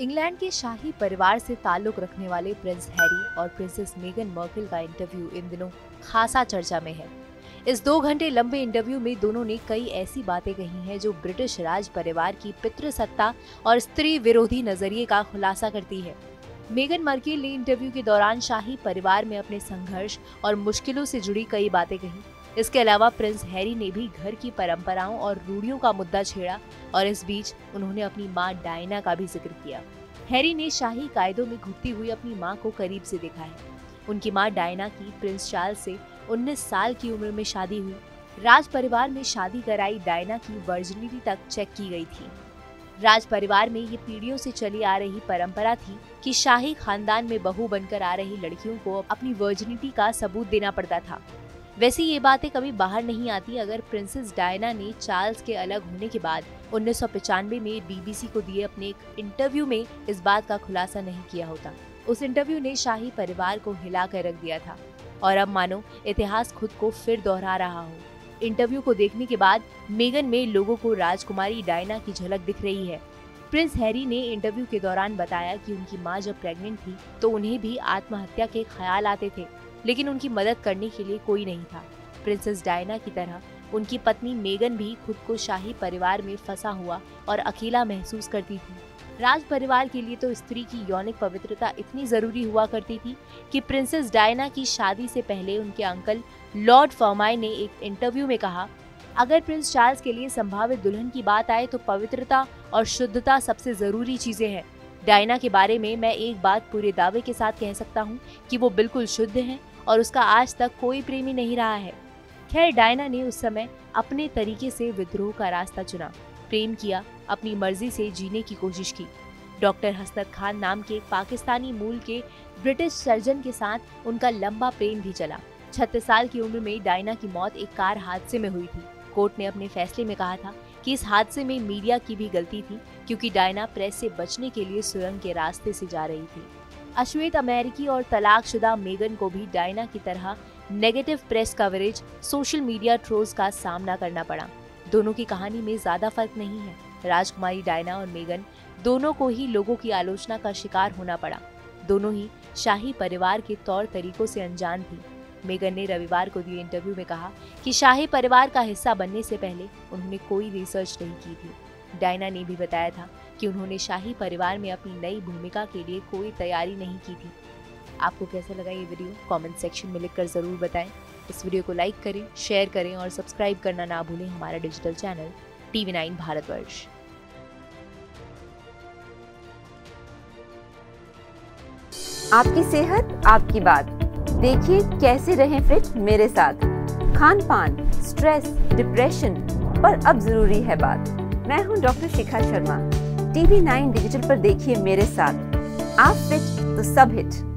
England के शाही परिवार से ताल्लुक रखने वाले प्रिंस हैरी और प्रिंसेस मेगन मर्कल का इंटरव्यू इन दिनों खासा चर्चा में है। इस 2 घंटे लंबे इंटरव्यू में दोनों ने कई ऐसी बातें कही हैं जो ब्रिटिश राज परिवार की पितृसत्ता और स्त्री विरोधी नजरिए का खुलासा करती है। मेगन मर्कल ने इंटरव्यू के दौरान शाही परिवार में अपने संघर्ष और मुश्किलों से जुड़ी कई बातें कही। इसके अलावा प्रिंस हैरी ने भी घर की परंपराओं और रूढ़ियों का मुद्दा छेड़ा और इस बीच उन्होंने अपनी मां डायना का भी जिक्र किया। हैरी ने शाही कायदों में घुटती हुई अपनी मां को करीब से देखा है। उनकी मां डायना की प्रिंस चार्ल्स से 19 साल की उम्र में शादी हुई। राज परिवार में शादी कराई डायना की वर्जिनिटी तक चेक की गई थी। राज परिवार में ये पीढ़ियों से चली आ रही परंपरा थी कि शाही खानदान में बहू बनकर आ रही लड़कियों को अपनी वर्जिनिटी का सबूत देना पड़ता था। वैसे ये बातें कभी बाहर नहीं आती अगर प्रिंसेस डायना ने चार्ल्स के अलग होने के बाद 1995 में बीबीसी को दिए अपने एक इंटरव्यू में इस बात का खुलासा नहीं किया होता। उस इंटरव्यू ने शाही परिवार को हिला कर रख दिया था और अब मानो इतिहास खुद को फिर दोहरा रहा हो। इंटरव्यू को देखने के बाद मेगन में लोगों को राजकुमारी डायना की झलक दिख रही है। प्रिंस हैरी ने इंटरव्यू के दौरान बताया कि उनकी मां जब प्रेग्नेंट थी तो उन्हें भी आत्महत्या के ख्याल आते थे, लेकिन उनकी मदद करने के लिए कोई नहीं था। प्रिंसेस डायना की तरह उनकी पत्नी मेगन भी खुद को शाही परिवार में फंसा हुआ और अकेला महसूस करती थी। राज परिवार के लिए तो स्त्री की यौनिक पवित्रता इतनी जरूरी हुआ करती थी कि प्रिंसेस डायना की शादी से पहले उनके अंकल लॉर्ड फर्माई ने एक इंटरव्यू में कहा, अगर प्रिंस चार्ल्स के लिए संभावित दुल्हन की बात आए तो पवित्रता और शुद्धता सबसे जरूरी चीजें हैं। डायना के बारे में मैं एक बात पूरे दावे के साथ कह सकता हूँ कि वो बिल्कुल शुद्ध है और उसका आज तक कोई प्रेमी नहीं रहा है। खैर, डायना ने उस समय अपने तरीके से विद्रोह का रास्ता चुना, प्रेम किया, अपनी मर्जी से जीने की कोशिश की। डॉक्टर हसनत खान नाम के पाकिस्तानी मूल के ब्रिटिश सर्जन के साथ उनका लंबा प्रेम भी चला। 36 साल की उम्र में डायना की मौत एक कार हादसे में हुई थी। कोर्ट ने अपने फैसले में कहा था कि इस हादसे में मीडिया की भी गलती थी, क्योंकि डायना प्रेस से बचने के लिए सुरंग के रास्ते से जा रही थी। अश्वेत अमेरिकी और तलाकशुदा मेगन को भी डायना की तरह negative press coverage, social media trolls का सामना करना पड़ा। दोनों की कहानी में ज्यादा फर्क नहीं है। राजकुमारी डायना और मेगन दोनों को ही लोगों की आलोचना का शिकार होना पड़ा। दोनों ही शाही परिवार के तौर तरीकों से अनजान थी। मेगन ने रविवार को दिए इंटरव्यू में कहा कि शाही परिवार का हिस्सा बनने से पहले उन्होंने कोई रिसर्च नहीं की थी। डायना ने भी बताया था कि उन्होंने शाही परिवार में अपनी नई भूमिका के लिए कोई तैयारी नहीं की थी। आपको कैसा लगा ये वीडियो कमेंट सेक्शन में लिखकर जरूर बताएं। इस वीडियो को लाइक करें, शेयर करें और सब्सक्राइब करना ना भूलें हमारा डिजिटल चैनल TV9 भारतवर्ष। आपकी सेहत आपकी बात। देखिए कैसे रहें फिट मेरे साथ। खान पान, स्ट्रेस, डिप्रेशन पर अब जरूरी है बात। मैं हूं doctor Shikha Sharma. TV9 digital पर देखिए मेरे साथ। आप फिट तो सब हिट।